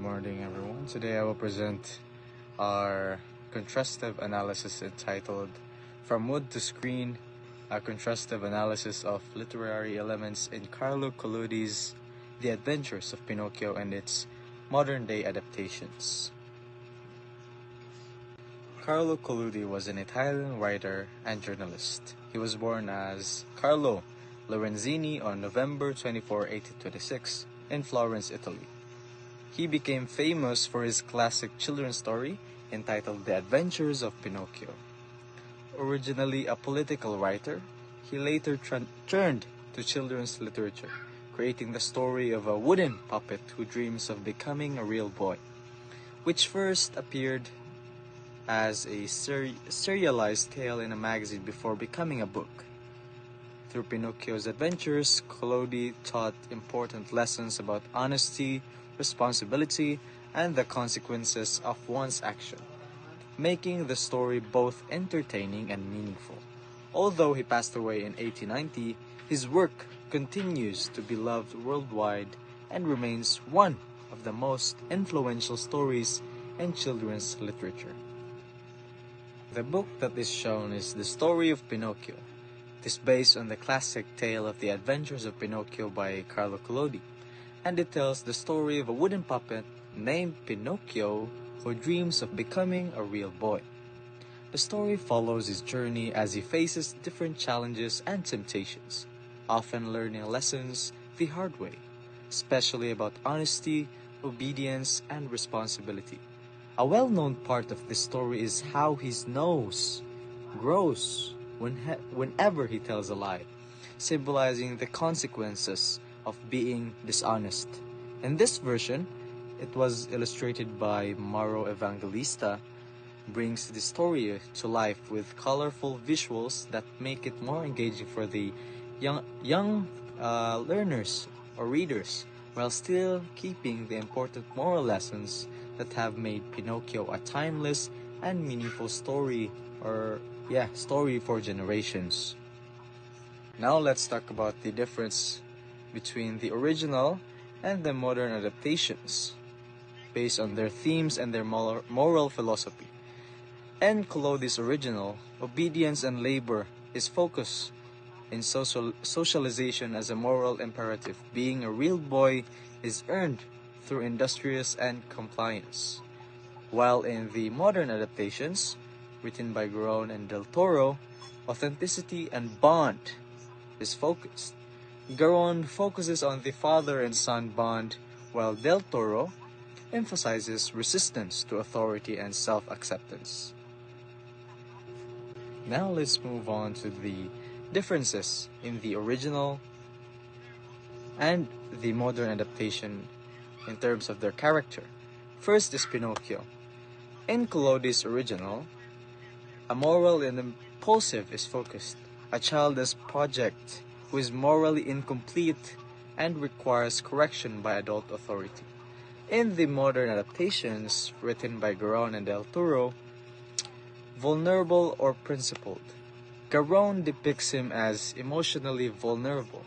morning, everyone. Today I will present our contrastive analysis entitled From Wood to Screen, a contrastive analysis of literary elements in Carlo Collodi's The Adventures of Pinocchio and its modern-day adaptations. Carlo Collodi was an Italian writer and journalist. He was born as Carlo Lorenzini on November 24, 1826, in Florence, Italy. He became famous for his classic children's story entitled The Adventures of Pinocchio. Originally a political writer, he later turned to children's literature, creating the story of a wooden puppet who dreams of becoming a real boy, which first appeared as a serialized tale in a magazine before becoming a book. Through Pinocchio's adventures, Collodi taught important lessons about honesty, responsibility, and the consequences of one's action, making the story both entertaining and meaningful. Although he passed away in 1890, his work continues to be loved worldwide and remains one of the most influential stories in children's literature. The book that is shown is The Story of Pinocchio. It is based on the classic tale of The Adventures of Pinocchio by Carlo Collodi, and it tells the story of a wooden puppet named Pinocchio who dreams of becoming a real boy. The story follows his journey as he faces different challenges and temptations, often learning lessons the hard way, especially about honesty, obedience, and responsibility. A well-known part of this story is how his nose grows whenever he tells a lie, symbolizing the consequences of being dishonest. In this version, it was illustrated by Mauro Evangelista, brings the story to life with colorful visuals that make it more engaging for the young learners or readers, while still keeping the important moral lessons that have made Pinocchio a timeless and meaningful story for generations. Now let's talk about the difference between the original and the modern adaptations based on their themes and their moral philosophy. In Collodi's original, obedience and labor is focused in socialization as a moral imperative. Being a real boy is earned through industrious and compliance. While in the modern adaptations, written by Garrone and Del Toro, authenticity and bond is focused. Garrone focuses on the father and son bond, while Del Toro emphasizes resistance to authority and self-acceptance. Now let's move on to the differences in the original and the modern adaptation in terms of their character. First is Pinocchio. In Collodi's original, a moral and impulsive is focused. A childish project who is morally incomplete and requires correction by adult authority. In the modern adaptations, written by Garrone and Del Toro, vulnerable or principled. Garrone depicts him as emotionally vulnerable,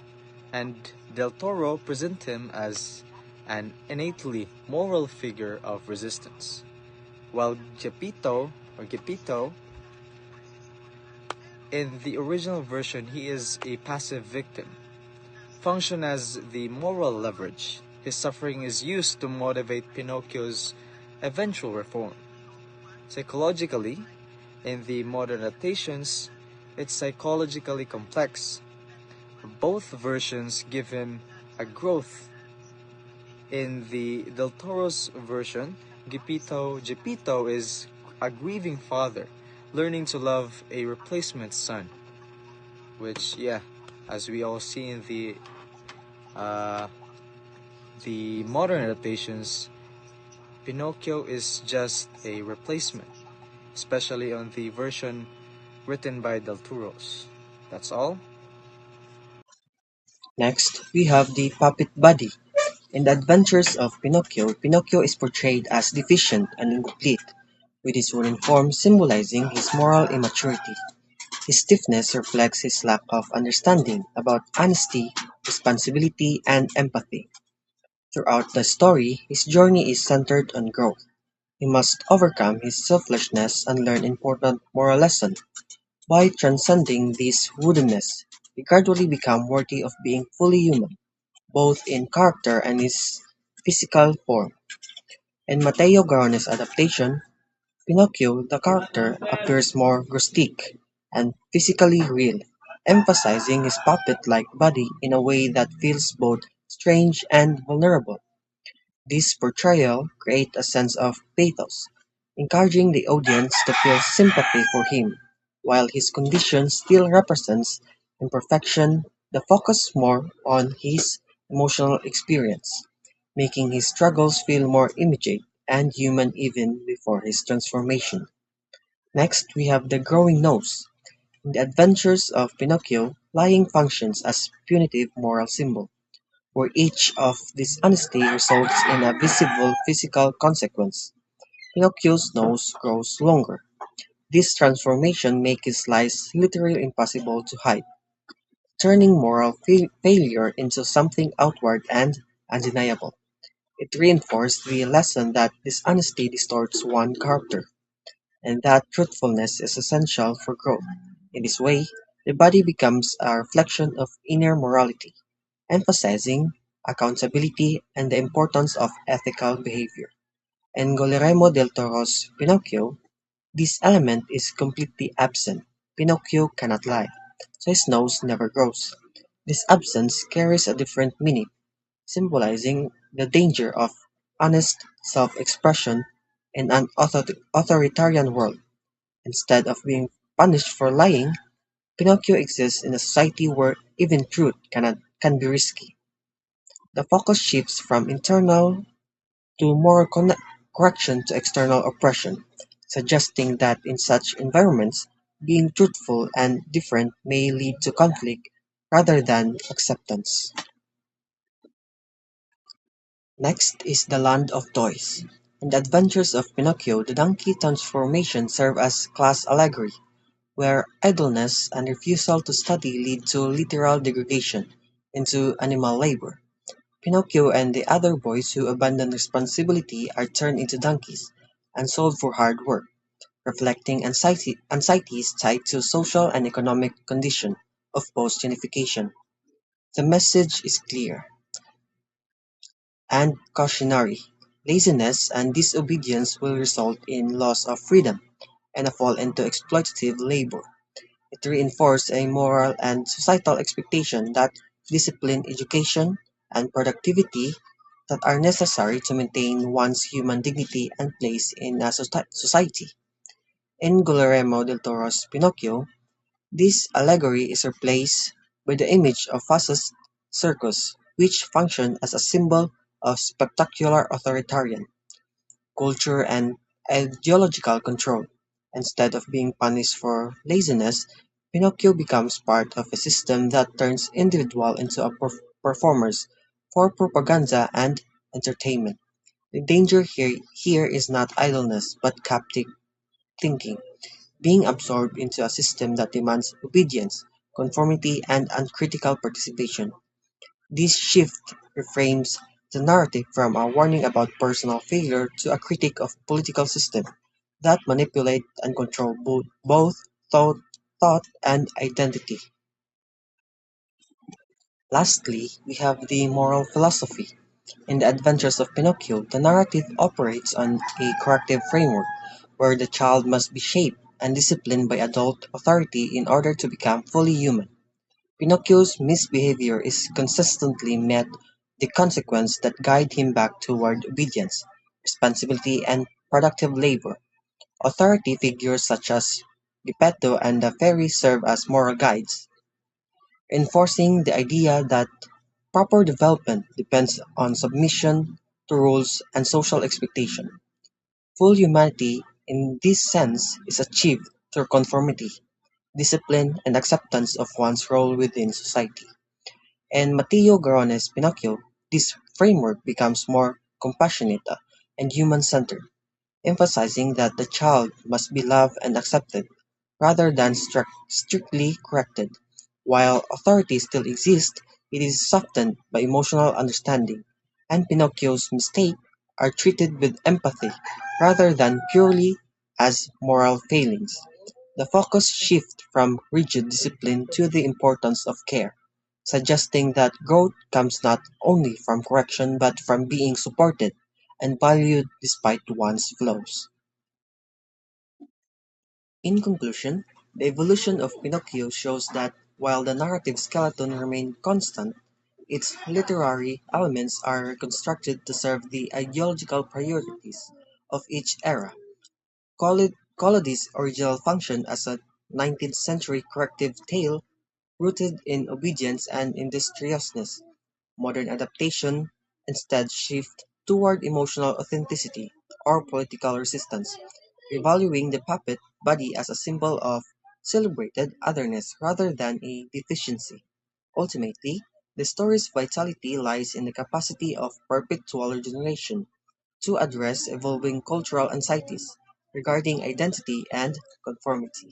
and Del Toro presents him as an innately moral figure of resistance. While Geppetto, in the original version, he is a passive victim, function as the moral leverage. His suffering is used to motivate Pinocchio's eventual reform. Psychologically, in the modern adaptations, it's psychologically complex. Both versions give him a growth. In the Del Toro's version, Geppetto is a grieving father, learning to love a replacement son, which, as we all see in the modern adaptations, Pinocchio is just a replacement, especially on the version written by Del Toro's. That's all. Next, we have the puppet body. In The Adventures of Pinocchio, Pinocchio is portrayed as deficient and incomplete, with his wooden form symbolizing his moral immaturity. His stiffness reflects his lack of understanding about honesty, responsibility, and empathy. Throughout the story, his journey is centered on growth. He must overcome his selfishness and learn important moral lessons. By transcending this woundedness, he gradually becomes worthy of being fully human, both in character and his physical form. In Matteo Garone's adaptation, Pinocchio, the character, appears more grotesque and physically real, emphasizing his puppet-like body in a way that feels both strange and vulnerable. This portrayal creates a sense of pathos, encouraging the audience to feel sympathy for him. While his condition still represents imperfection, the focus more on his emotional experience, making his struggles feel more immediate and human even before his transformation. Next, we have the growing nose. In the adventures of Pinocchio, lying functions as punitive moral symbol, where each of dishonesty results in a visible physical consequence. Pinocchio's nose grows longer. This transformation makes his lies literally impossible to hide, turning moral failure into something outward and undeniable. It reinforced the lesson that dishonesty distorts one's character, and that truthfulness is essential for growth. In this way, the body becomes a reflection of inner morality, emphasizing accountability and the importance of ethical behavior. In Guillermo del Toro's Pinocchio, this element is completely absent. Pinocchio cannot lie, so his nose never grows. This absence carries a different meaning, symbolizing the danger of honest self-expression in an authoritarian world. Instead of being punished for lying, Pinocchio exists in a society where even truth can be risky. The focus shifts from internal to moral correction to external oppression, suggesting that in such environments, being truthful and different may lead to conflict rather than acceptance. Next is the Land of Toys. In the Adventures of Pinocchio, the donkey transformation serves as class allegory, where idleness and refusal to study lead to literal degradation into animal labor. Pinocchio and the other boys who abandon responsibility are turned into donkeys and sold for hard work, reflecting anxieties tied to social and economic condition of post-unification. The message is clear and cautionary. Laziness and disobedience will result in loss of freedom and a fall into exploitative labor. It reinforced a moral and societal expectation that discipline, education, and productivity that are necessary to maintain one's human dignity and place in a society. In Guillermo del Toro's Pinocchio, this allegory is replaced by the image of Fascist circus, which functioned as a symbol of spectacular authoritarian culture and ideological control. Instead of being punished for laziness, Pinocchio becomes part of a system that turns individuals into performers for propaganda and entertainment. The danger here is not idleness but captive thinking, being absorbed into a system that demands obedience, conformity, and uncritical participation. This shift reframes the narrative from a warning about personal failure to a critique of political systems that manipulate and control both thought and identity. Lastly, we have the moral philosophy. In The Adventures of Pinocchio, the narrative operates on a corrective framework where the child must be shaped and disciplined by adult authority in order to become fully human. Pinocchio's misbehavior is consistently met the consequence that guide him back toward obedience, responsibility, and productive labor. Authority figures such as Geppetto and the fairy serve as moral guides, enforcing the idea that proper development depends on submission to rules and social expectation. Full humanity, in this sense, is achieved through conformity, discipline, and acceptance of one's role within society. In Matteo Garone's Pinocchio, this framework becomes more compassionate and human-centered, emphasizing that the child must be loved and accepted rather than strictly corrected. While authority still exists, it is softened by emotional understanding and Pinocchio's mistake are treated with empathy rather than purely as moral failings. The focus shifts from rigid discipline to the importance of care, suggesting that growth comes not only from correction but from being supported and valued despite one's flaws. In conclusion, the evolution of Pinocchio shows that while the narrative skeleton remained constant, its literary elements are reconstructed to serve the ideological priorities of each era. Collodi's original function as a 19th century corrective tale rooted in obedience and industriousness. Modern adaptation instead shift toward emotional authenticity or political resistance, revaluing the puppet body as a symbol of celebrated otherness rather than a deficiency. Ultimately, the story's vitality lies in the capacity of perpetual regeneration to address evolving cultural anxieties regarding identity and conformity.